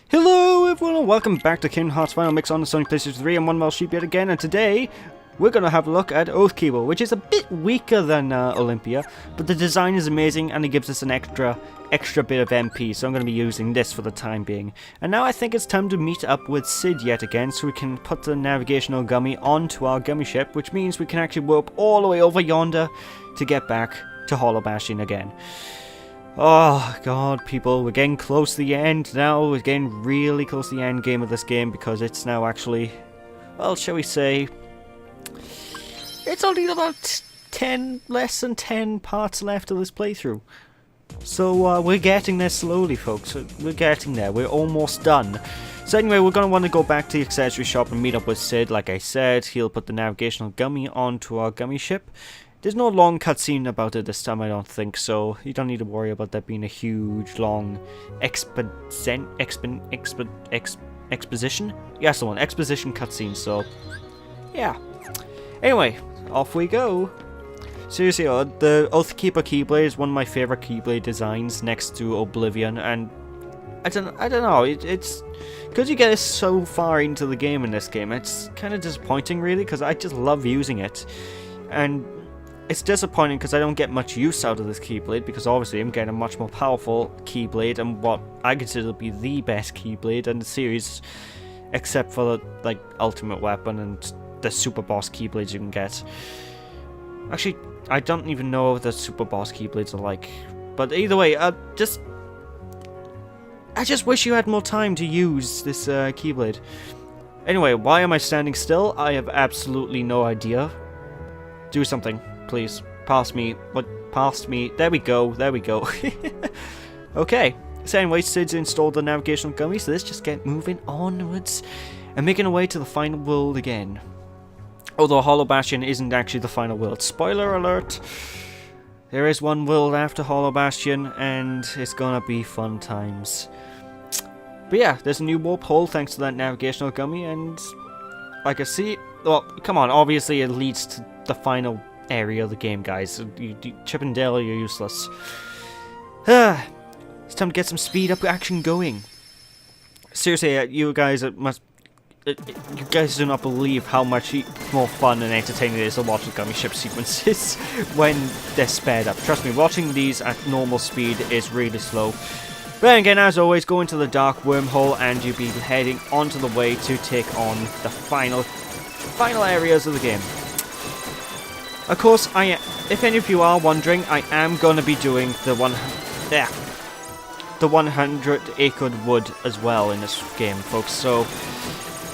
Hello everyone and welcome back to Kingdom Hearts Final Mix on the Sony PS2 PS3. I'm One Sheep yet again, and today we're going to have a look at Oathkeeper, which is a bit weaker than Olympia, but the design is amazing and it gives us an extra bit of MP, so I'm going to be using this for the time being. And now I think it's time to meet up with Sid yet again, so we can put the navigational gummy onto our gummy ship, which means we can actually warp all the way over yonder to get back to Hollow Bastion again. Oh god, people, we're getting close to the end now. We're getting really close to the end game of this game because it's now actually, well, shall we say, it's only about less than 10 parts left of this playthrough. So we're getting there slowly, folks. We're getting there. We're almost done. So anyway, we're going to want to go back to the accessory shop and meet up with Sid. Like I said, he'll put the navigational gummy onto our gummy ship. There's no long cutscene about it this time, I don't think, so you don't need to worry about that being a huge, long exposition? Yeah, that's the one, exposition cutscene, so yeah. Anyway, off we go. Seriously, the Oathkeeper Keyblade is one of my favourite Keyblade designs next to Oblivion, and I don't know, it's because you get so far into the game in this game, it's kind of disappointing really, because I just love using it, and it's disappointing because I don't get much use out of this Keyblade, because obviously I'm getting a much more powerful Keyblade and what I consider to be the best Keyblade in the series, except for the like ultimate weapon and the super boss Keyblades you can get. Actually, I don't even know what the super boss Keyblades are like, but either way, I just wish you had more time to use this Keyblade. Anyway, why am I standing still? I have absolutely no idea. Do something. Please, pass me. What? Past me. There we go. There we go. Okay. So anyway, Sid's installed the navigational gummy, so let's just get moving onwards and making our way to the final world again. Although Hollow Bastion isn't actually the final world. Spoiler alert! There is one world after Hollow Bastion, and it's gonna be fun times. But yeah, there's a new warp hole thanks to that navigational gummy, and like I see, well, come on, obviously it leads to the final area of the game, guys. Chip and Dale, you're useless. It's time to get some speed up action going. Seriously, you guys must. You guys do not believe how much more fun and entertaining it is to watch the gummy ship sequences when they're sped up. Trust me, watching these at normal speed is really slow. But again, as always, go into the dark wormhole and you'll be heading onto the way to take on the final areas of the game. Of course, if any of you are wondering, I am going to be doing the 100 acre wood as well in this game, folks. So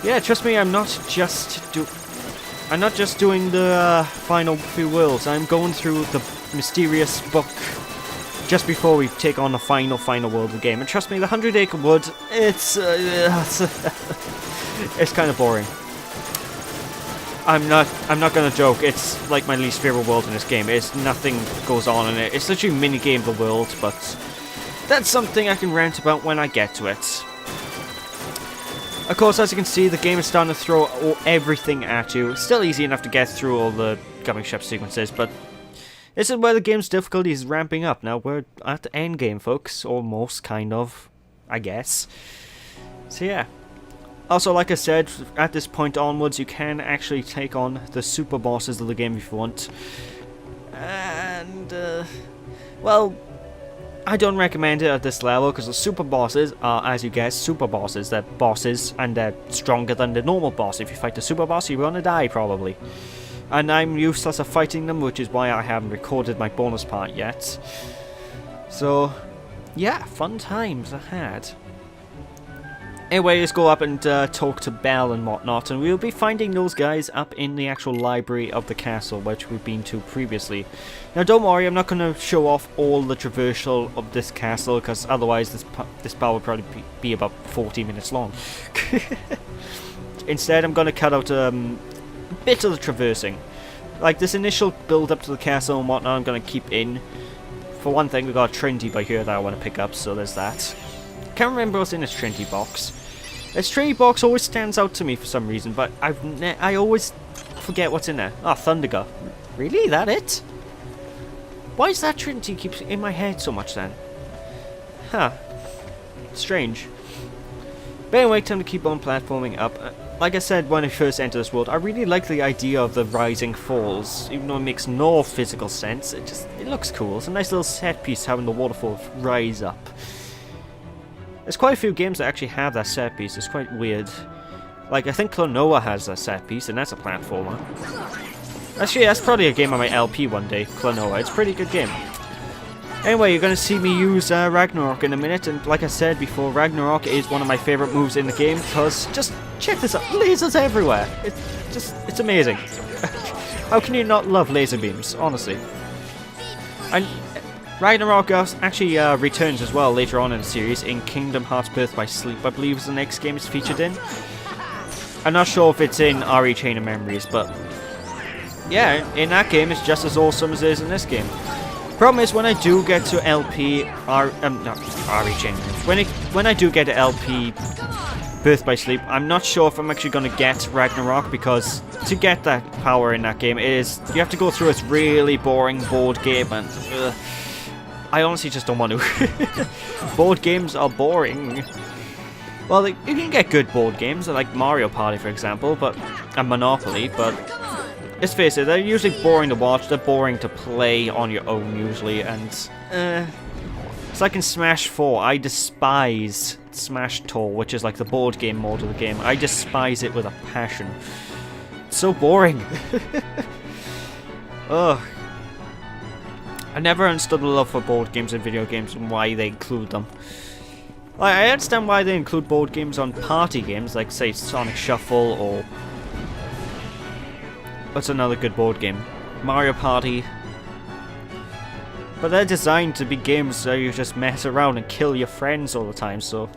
yeah, trust me, I'm not just doing the final few worlds. I'm going through the mysterious book just before we take on the final world of the game. And trust me, the 100 acre wood, it's it's kind of boring. I'm not gonna joke. It's like my least favorite world in this game. It's nothing goes on in it. It's literally a mini game of the world, but that's something I can rant about when I get to it. Of course, as you can see, the game is starting to throw everything at you. It's still easy enough to get through all the gummy ship sequences, but this is where the game's difficulty is ramping up. Now we're at the end game, folks. Almost, kind of, I guess. So yeah. Also, like I said, at this point onwards, you can actually take on the super bosses of the game if you want. And, well, I don't recommend it at this level, because the super bosses are, as you guess, super bosses. They're bosses, and they're stronger than the normal boss. If you fight the super boss, you're gonna die, probably. And I'm useless at fighting them, which is why I haven't recorded my bonus part yet. So, yeah, fun times ahead. Anyway, let's go up and talk to Belle and whatnot, and we'll be finding those guys up in the actual library of the castle, which we've been to previously. Now, don't worry, I'm not going to show off all the traversal of this castle, because otherwise this part will probably be about 40 minutes long. Instead, I'm going to cut out a bit of the traversing. Like, this initial build-up to the castle and whatnot, I'm going to keep in. For one thing, we've got a Trinity by here that I want to pick up, so there's that. Can't remember what's in this Trinity box. This Trinity box always stands out to me for some reason, but I always forget what's in there. Ah, Thundergut. Really? That it? Why is that Trinity keeps in my head so much then? Huh. Strange. But anyway, time to keep on platforming up. Like I said when I first entered this world, I really like the idea of the rising falls. Even though it makes no physical sense, it looks cool. It's a nice little set piece having the waterfall rise up. There's quite a few games that actually have that set piece. It's quite weird. Like, I think Klonoa has a set piece, and that's a platformer. Actually, that's probably a game on my LP one day, Klonoa. It's a pretty good game. Anyway, you're going to see me use Ragnarok in a minute, and like I said before, Ragnarok is one of my favourite moves in the game, because just check this out, lasers everywhere. It's amazing. How can you not love laser beams, honestly? And Ragnarok actually returns as well later on in the series in Kingdom Hearts Birth by Sleep, I believe is the next game it's featured in. I'm not sure if it's in RE Chain of Memories, but yeah, in that game it's just as awesome as it is in this game. Problem is, when I do get to LP, not RE Chain, when I do get to LP Birth by Sleep, I'm not sure if I'm actually going to get Ragnarok, because to get that power in that game, you have to go through this really boring board game, and I honestly just don't want to. Board games are boring. Well, you can get good board games, like Mario Party, for example, and Monopoly, but let's face it, they're usually boring to watch, they're boring to play on your own, usually, and it's like in Smash 4, I despise Smash Tour, which is like the board game mode of the game. I despise it with a passion. It's so boring. Ugh. I never understood the love for board games and video games and why they include them. Like, I understand why they include board games on party games, like, say, Sonic Shuffle, or what's another good board game? Mario Party. But they're designed to be games where you just mess around and kill your friends all the time, so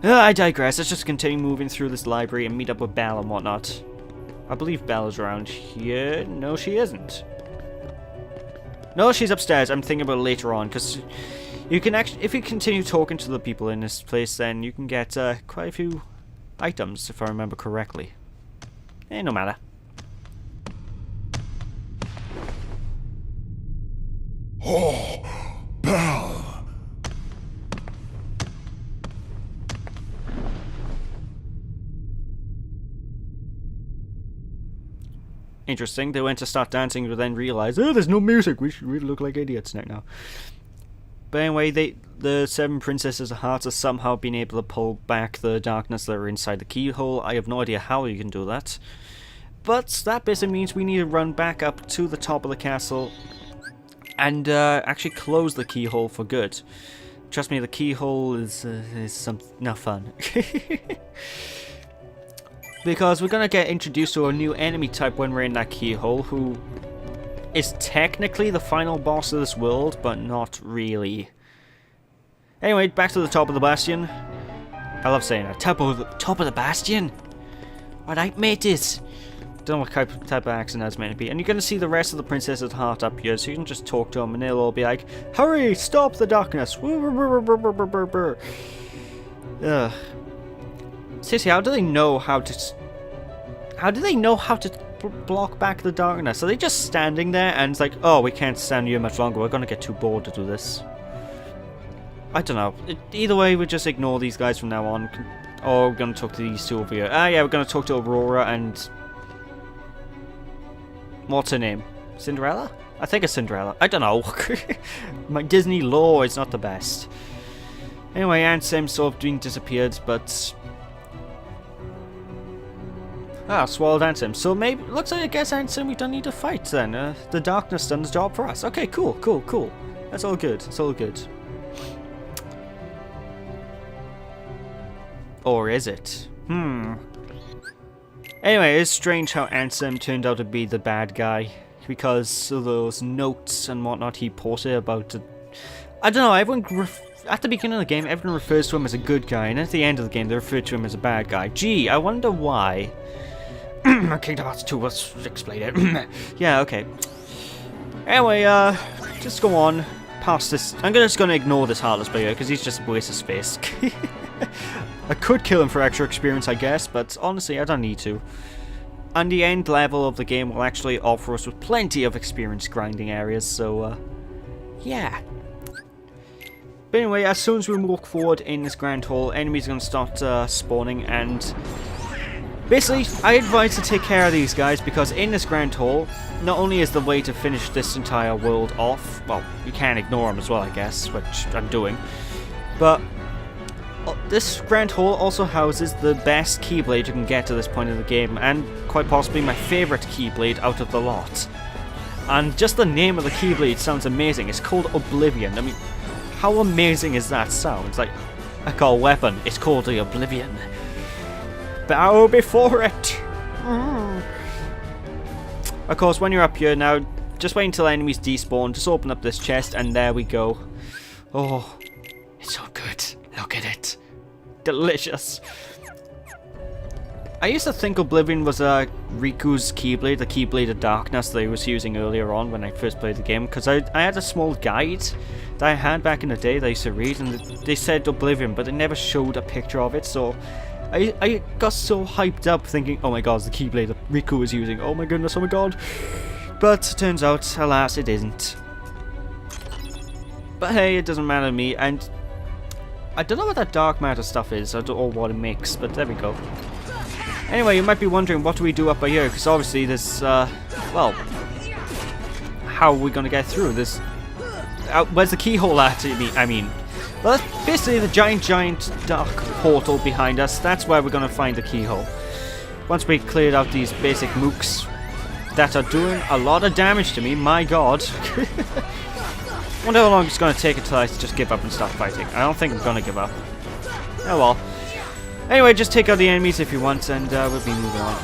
I digress. Let's just continue moving through this library and meet up with Belle and whatnot. I believe Belle's around here. No, she isn't. No, she's upstairs. I'm thinking about it later on, because you can actually, if you continue talking to the people in this place, then you can get quite a few items, if I remember correctly. No matter. Oh, Belle! Interesting, they went to start dancing but then realized, oh, there's no music, we look like idiots now. But anyway, the 7 Princesses of Hearts have somehow been able to pull back the darkness that are inside the keyhole. I have no idea how you can do that. But that basically means we need to run back up to the top of the castle and actually close the keyhole for good. Trust me, the keyhole is not fun. Because we're gonna get introduced to a new enemy type when we're in that keyhole, who is technically the final boss of this world, but not really. Anyway, back to the top of the bastion. I love saying that. Top of the bastion? Alright, mateys. Don't know what type of accent that's meant to be. And you're going to see the rest of the Princess's Heart up here, so you can just talk to them and they'll all be like, hurry, stop the darkness. Ugh. Seriously, how do they know how to block back the darkness? Are they just standing there and it's like, oh, we can't stand here much longer, we're going to get too bored to do this? I don't know. Either way, we just ignore these guys from now on. Or we're going to talk to these two over here. Yeah, we're going to talk to Aurora and... what's her name? Cinderella? I think it's Cinderella. I don't know. My Disney lore is not the best. Anyway, Ansem sort of being disappeared, but... swallowed Ansem. So maybe... looks like I guess Ansem we don't need to fight then. The darkness done the job for us. Okay, cool. That's all good. It's all good. Or is it? Anyway, it's strange how Ansem turned out to be the bad guy, because of those notes and whatnot he posted about it. I don't know, everyone, at the beginning of the game, everyone refers to him as a good guy, and at the end of the game, they refer to him as a bad guy. Gee, I wonder why. Kingdom Hearts 2, let's explain it. Yeah, okay. Anyway, just go on, past this. I'm just gonna ignore this Heartless player, because he's just a waste of space. I could kill him for extra experience, I guess, but honestly, I don't need to. And the end level of the game will actually offer us with plenty of experience grinding areas, so, yeah. But anyway, as soon as we walk forward in this grand hall, enemies are going to start spawning, and basically, I advise to take care of these guys, because in this grand hall, not only is the way to finish this entire world off, well, you can ignore them as well, I guess, which I'm doing, but this grand hall also houses the best keyblade you can get to this point of the game, and quite possibly my favourite keyblade out of the lot. And just the name of the keyblade sounds amazing. It's called Oblivion. I mean, how amazing is that sound? It's like, I call weapon, it's called the Oblivion. Bow before it! Of course, when you're up here now, just wait until enemies despawn, just open up this chest, and there we go. Oh, it's so good. Look at it. Delicious. I used to think Oblivion was Riku's Keyblade, the Keyblade of Darkness that I was using earlier on when I first played the game, because I had a small guide that I had back in the day that I used to read, and they said Oblivion, but they never showed a picture of it, so I got so hyped up thinking, oh my god, it's the Keyblade that Riku was using, oh my goodness, oh my god. But turns out, alas, it isn't. But hey, it doesn't matter to me, and I don't know what that dark matter stuff is, or what it makes, but there we go. Anyway, you might be wondering, what do we do up by here? Because obviously this, well, how are we going to get through this? Where's the keyhole at, I mean? Well, that's basically the giant dark portal behind us. That's where we're going to find the keyhole. Once we cleared out these basic mooks that are doing a lot of damage to me, my god. Wonder how long it's going to take until I just give up and start fighting. I don't think I'm going to give up. Oh well. Anyway, just take out the enemies if you want, and we'll be moving on.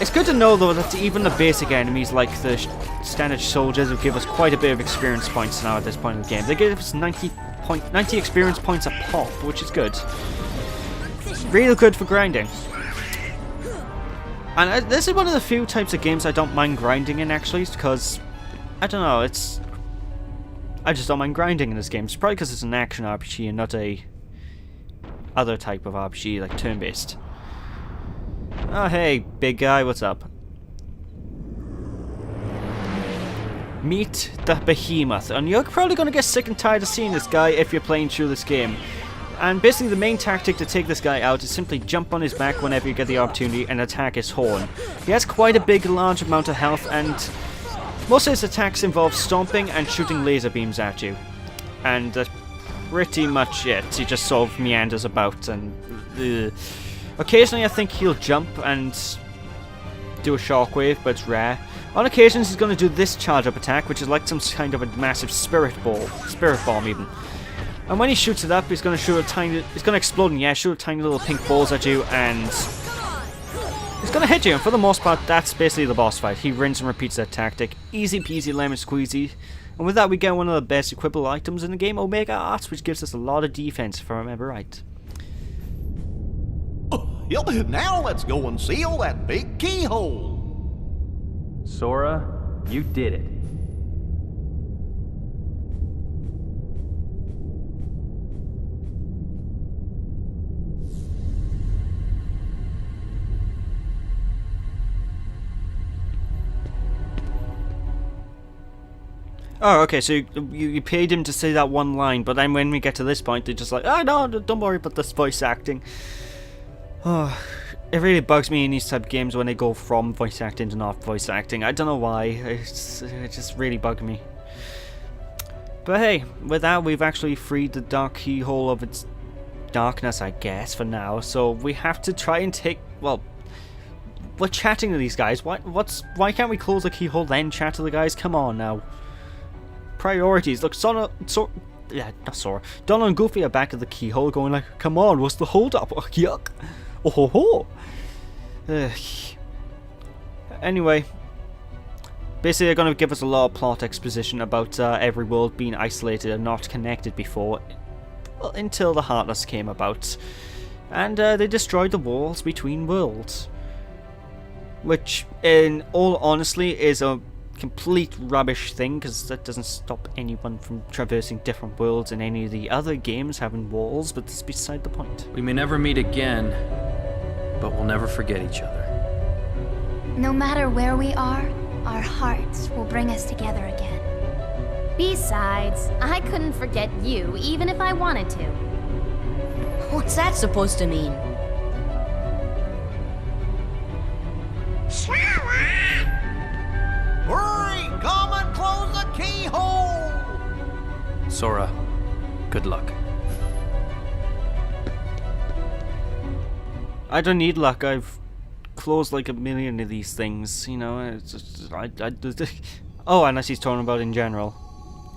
It's good to know, though, that even the basic enemies, like the standard soldiers, will give us quite a bit of experience points now at this point in the game. They give us 90 experience points a pop, which is good. Real good for grinding. And this is one of the few types of games I don't mind grinding in, actually, because, I don't know, I just don't mind grinding in this game. It's probably because it's an action RPG and not a other type of RPG, like turn-based. Oh hey, big guy, what's up? Meet the behemoth, and you're probably going to get sick and tired of seeing this guy if you're playing through this game. And basically the main tactic to take this guy out is simply jump on his back whenever you get the opportunity and attack his horn. He has quite a large amount of health, and most of his attacks involve stomping and shooting laser beams at you. And that's pretty much it. He just sort of meanders about, and occasionally I think he'll jump and do a shockwave, but it's rare. On occasions he's going to do this charge-up attack, which is like some kind of a massive spirit bomb even. And when he shoots it up, he's going to shoot it's going to explode in the air, shoot tiny little pink balls at you, and he's going to hit you. And for the most part, that's basically the boss fight. He rinses and repeats that tactic. Easy peasy lemon squeezy. And with that, we get one of the best equipable items in the game, Omega Arts, which gives us a lot of defense, if I remember right. Yep, now let's go and seal that big keyhole. Sora, you did it. Oh, okay, so you paid him to say that one line, but then when we get to this point, they're just like, oh no, don't worry about this voice acting. Oh, it really bugs me in these type of games when they go from voice acting to not voice acting. I don't know why, it just really bugged me. But hey, with that, we've actually freed the dark keyhole of its darkness, I guess, for now. So we have to try and take, well, we're chatting to these guys. Why can't we close the keyhole then chat to the guys? Come on now. Priorities. Look, Donald and Goofy are back at the keyhole going like, come on, what's the hold up? Oh, yuck. Oh ho ho. Anyway, basically they're going to give us a lot of plot exposition about every world being isolated and not connected before, well, until the Heartless came about. And they destroyed the walls between worlds. Which, in all honesty, is a complete rubbish thing, because that doesn't stop anyone from traversing different worlds in any of the other games having walls, but that's beside the point. We may never meet again, but we'll never forget each other. No matter where we are, our hearts will bring us together again. Besides, I couldn't forget you even if I wanted to. What's that supposed to mean? Hurry! Come and close the keyhole! Sora, good luck. I don't need luck. I've closed like a million of these things, you know. It's just, oh, unless he's talking about in general.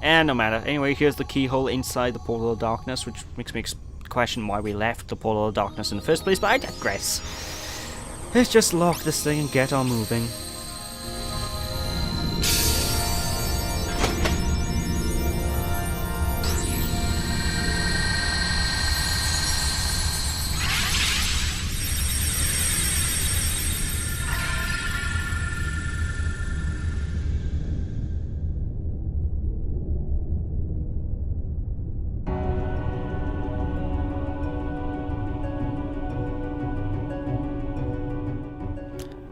And no matter. Anyway, here's the keyhole inside the portal of darkness, which makes me question why we left the portal of darkness in the first place, but I digress. Let's just lock this thing and get on moving.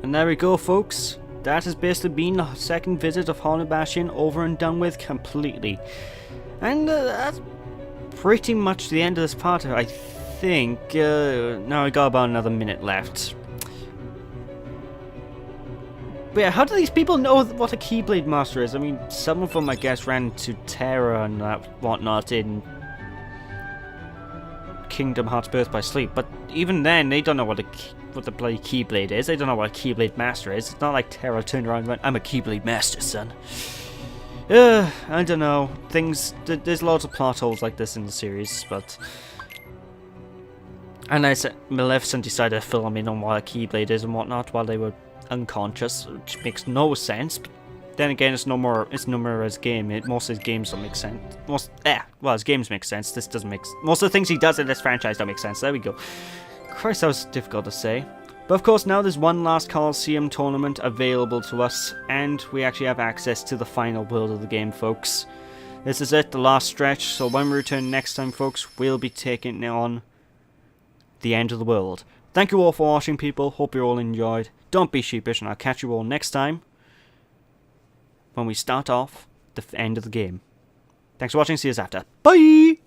And there we go, folks. That has basically been the second visit of Haunted Bastion over and done with completely. And that's pretty much the end of this part, I think. Now I got about another minute left. But yeah, how do these people know what a Keyblade Master is? I mean, some of them, I guess, ran to Terra and whatnot in Kingdom Hearts Birth by Sleep, but even then, they don't know what the bloody Keyblade is. They don't know what a Keyblade Master is. It's not like Terra turned around and went, "I'm a Keyblade Master, son." I don't know. There's lots of plot holes like this in the series, but... And I said, Maleficent decided to fill them in on what a Keyblade is and whatnot while they were unconscious, which makes no sense. But then again, it's Nomura's game. Most of his games don't make sense. Well, his games make sense. This doesn't make most of the things he does in this franchise don't make sense. There we go. Christ, that was difficult to say. But of course, now there's one last Colosseum tournament available to us, and we actually have access to the final world of the game, folks. This is it, the last stretch, so when we return next time, folks, we'll be taking on the end of the world. Thank you all for watching, people. Hope you all enjoyed. Don't be sheepish, and I'll catch you all next time when we start off the end of the game. Thanks for watching, see you after. Bye!